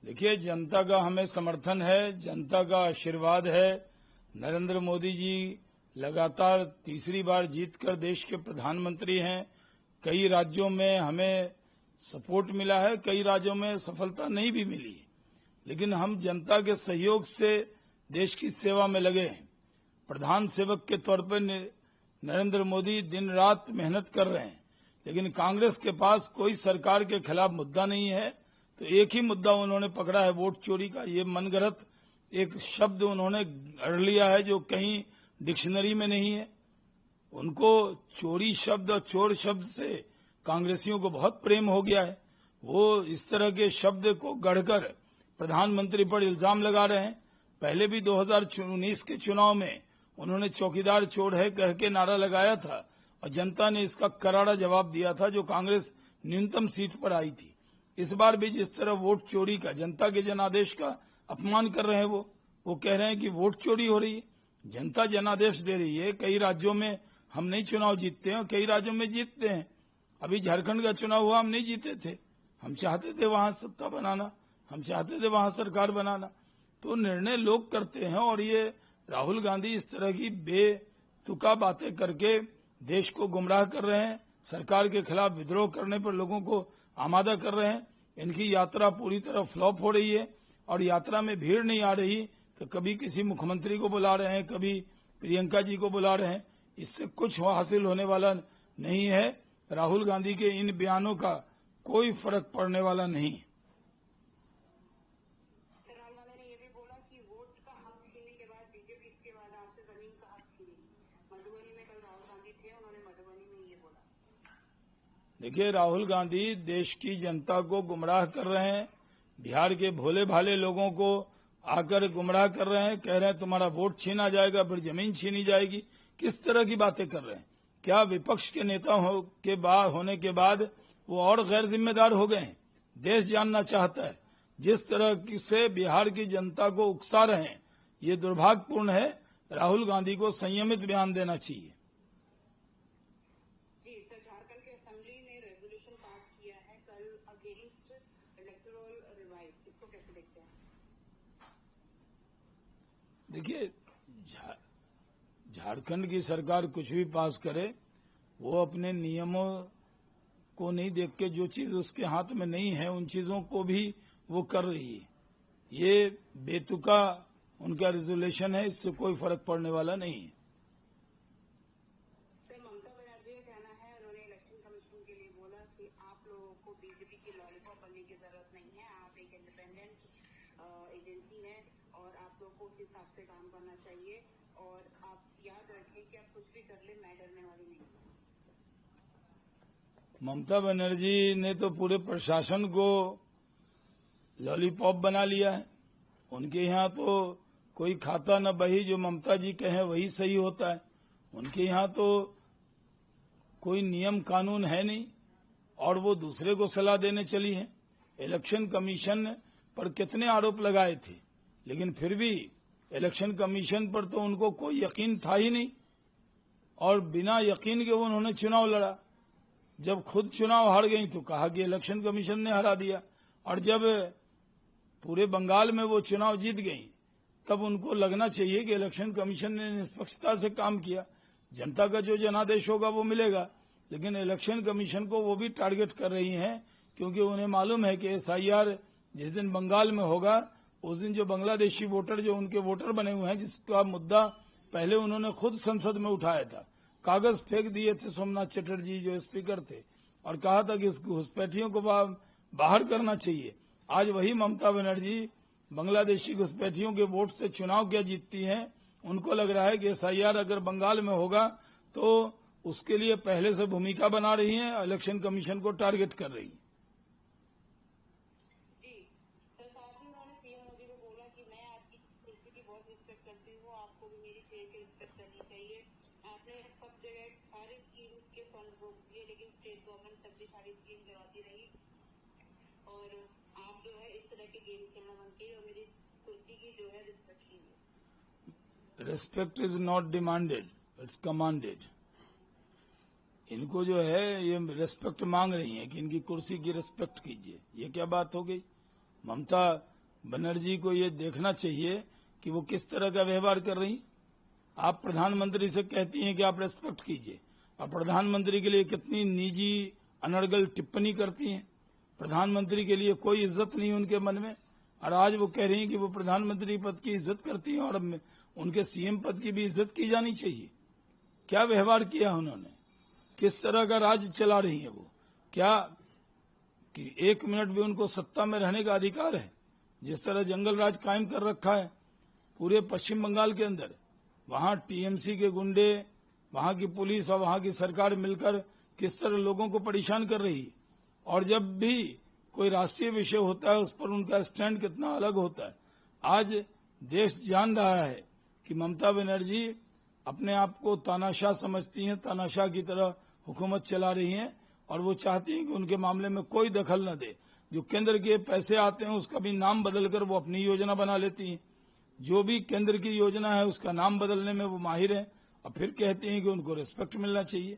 देखिए, जनता का हमें समर्थन है, जनता का आशीर्वाद है। नरेंद्र मोदी जी लगातार तीसरी बार जीतकर देश के प्रधानमंत्री हैं। कई राज्यों में हमें सपोर्ट मिला है, कई राज्यों में सफलता नहीं भी मिली, लेकिन हम जनता के सहयोग से देश की सेवा में लगे हैं। प्रधान सेवक के तौर पर नरेंद्र मोदी दिन रात मेहनत कर रहे हैं, लेकिन कांग्रेस के पास कोई सरकार के खिलाफ मुद्दा नहीं है। तो एक ही मुद्दा उन्होंने पकड़ा है, वोट चोरी का। ये मनगढ़ंत एक शब्द उन्होंने गढ़ लिया है जो कहीं डिक्शनरी में नहीं है। उनको चोरी शब्द और चोर शब्द से कांग्रेसियों को बहुत प्रेम हो गया है। वो इस तरह के शब्द को गढ़कर प्रधानमंत्री पर इल्जाम लगा रहे हैं। पहले भी 2019 के चुनाव में उन्होंने चौकीदार चोर है कह के नारा लगाया था और जनता ने इसका करारा जवाब दिया था, जो कांग्रेस न्यूनतम सीट पर आई थी। इस बार भी जिस तरह वोट चोरी का, जनता के जनादेश का अपमान कर रहे हैं, वो कह रहे हैं कि वोट चोरी हो रही है। जनता जनादेश दे रही है। कई राज्यों में हम नहीं चुनाव जीतते हैं, कई राज्यों में जीतते हैं। अभी झारखंड का चुनाव हुआ, हम नहीं जीते थे। हम चाहते थे वहां सत्ता बनाना, हम चाहते थे वहां सरकार बनाना। तो निर्णय लोग करते हैं। और ये राहुल गांधी इस तरह की बेतुका बातें करके देश को गुमराह कर रहे हैं, सरकार के खिलाफ विद्रोह करने पर लोगों को आमादा कर रहे हैं। इनकी यात्रा पूरी तरह फ्लॉप हो रही है और यात्रा में भीड़ नहीं आ रही। तो कभी किसी मुख्यमंत्री को बुला रहे हैं, कभी प्रियंका जी को बुला रहे हैं। इससे कुछ हासिल होने वाला नहीं है। राहुल गांधी के इन बयानों का कोई फर्क पड़ने वाला नहीं। राहुल गांधी ने ये भी बोला कि वोट का हक छीनने के बाद बीजेपी इसके बाद आपसे जमीन का हक छीनेगी। मधुबनी में कल राहुल गांधी थे, उन्होंने मधुबनी में ये बोला। देखिए, राहुल गांधी देश की जनता को गुमराह कर रहे हैं। बिहार के भोले भाले लोगों को आकर गुमराह कर रहे हैं। कह रहे हैं तुम्हारा वोट छीना जाएगा, फिर जमीन छीनी जाएगी। किस तरह की बातें कर रहे हैं? क्या विपक्ष के नेता होने के बाद वो और गैर जिम्मेदार हो गए हैं? देश जानना चाहता है। जिस तरह से बिहार की जनता को उकसा रहे हैं, ये दुर्भाग्यपूर्ण है। राहुल गांधी को संयमित बयान देना चाहिए। जी सर, झारखंड की असेंबली ने रेजोल्यूशन पास किया है कल अगेंस्ट इलेक्टोरल रिवाइज, इसको कैसे देखते हैं? देखिए, झारखंड की सरकार कुछ भी पास करे, वो अपने नियमों को नहीं देख के जो चीज उसके हाथ में नहीं है उन चीजों को भी वो कर रही है। ये बेतुका उनका रेजोल्यूशन है, इससे कोई फर्क पड़ने वाला नहीं है। सर, ममता बनर्जी का कहना है, उन्होंने इलेक्शन कमीशन के लिए बोला कि आप लोगों को बीजेपी की लॉलीपॉप बनने की जरूरत नहीं है। आप एक इंडिपेंडेंट एजेंसी है और आप लोगों को उस हिसाब से काम करना चाहिए। और आप याद रखें कि आप कुछ भी कर ले, मैं डरने वाली नहीं हूँ। ममता बनर्जी ने तो पूरे प्रशासन को लॉलीपॉप बना लिया है। उनके यहाँ तो कोई खाता न बही, जो ममता जी कहें वही सही होता है। उनके यहाँ तो कोई नियम कानून है नहीं और वो दूसरे को सलाह देने चली है। इलेक्शन कमीशन पर कितने आरोप लगाए थे, लेकिन फिर भी इलेक्शन कमीशन पर तो उनको कोई यकीन था ही नहीं और बिना यकीन के उन्होंने चुनाव लड़ा। जब खुद चुनाव हार गई तो कहा कि इलेक्शन कमीशन ने हरा दिया, और जब पूरे बंगाल में वो चुनाव जीत गई तब उनको लगना चाहिए कि इलेक्शन कमीशन ने निष्पक्षता से काम किया। जनता का जो जनादेश होगा वो मिलेगा, लेकिन इलेक्शन कमीशन को वो भी टारगेट कर रही हैं, क्योंकि उन्हें मालूम है कि SIR जिस दिन बंगाल में होगा उस दिन जो बांग्लादेशी वोटर जो उनके वोटर बने हुए हैं, जिसका मुद्दा पहले उन्होंने खुद संसद में उठाया था, कागज फेंक दिए थे सोमनाथ चटर्जी जो स्पीकर थे, और कहा था कि इस घुसपैठियों को बाहर करना चाहिए। आज वही ममता बनर्जी बांग्लादेशी घुसपैठियों के वोट से चुनाव क्या जीतती हैं। उनको लग रहा है कि SIR अगर बंगाल में होगा तो उसके लिए पहले से भूमिका बना रही हैं, इलेक्शन कमीशन को टारगेट कर रही हैं। जी सर, साथ ही उन्होंने पीएम मोदी को बोला कि मैं आपकी कुर्सी की बहुत रिस्पेक्ट करती हूँ, आपको भी मेरी चेयर की रिस्पेक्ट करनी चाहिए। आपने सब जगह सारी स्कीम्स के फंड रोक दिए, लेकिन स्टेट गवर्नमेंट तब भी सारी स्कीम चलाती रही और आप जो है इस तरह के गेम खेलना बंद किए और मेरी कुर्सी की जो है रिस्पेक्ट कीजिए। Respect is not demanded, it's commanded. इनको जो है ये रेस्पेक्ट मांग रही हैं कि इनकी कुर्सी की रेस्पेक्ट कीजिए। ये क्या बात हो गई? ममता बनर्जी को ये देखना चाहिए कि वो किस तरह का व्यवहार कर रही हैं। आप प्रधानमंत्री से कहती हैं कि आप रेस्पेक्ट कीजिए, और प्रधानमंत्री के लिए कितनी निजी अनर्गल टिप्पणी करती हैं। प्रधानमंत्री के लिए कोई इज्जत नहीं उनके मन में, और आज वो कह रही हैं कि वो प्रधानमंत्री पद की इज्जत करती हैं और उनके सीएम पद की भी इज्जत की जानी चाहिए। क्या व्यवहार किया उन्होंने, किस तरह का राज्य चला रही है वो? क्या कि 1 मिनट भी उनको सत्ता में रहने का अधिकार है? जिस तरह जंगल राज कायम कर रखा है पूरे पश्चिम बंगाल के अंदर, वहां टीएमसी के गुंडे, वहां की पुलिस और वहां की सरकार मिलकर किस तरह लोगों को परेशान कर रही है। और जब भी कोई राष्ट्रीय विषय होता है उस पर उनका स्टैंड कितना अलग होता है। आज देश जान रहा है कि ममता बनर्जी अपने आप को तानाशाह समझती हैं, तानाशाह की तरह हुकूमत चला रही हैं, और वो चाहती हैं कि उनके मामले में कोई दखल न दे। जो केंद्र के पैसे आते हैं उसका भी नाम बदलकर वो अपनी योजना बना लेती हैं। जो भी केंद्र की योजना है उसका नाम बदलने में वो माहिर है, और फिर कहती हैं कि उनको रिस्पेक्ट मिलना चाहिए।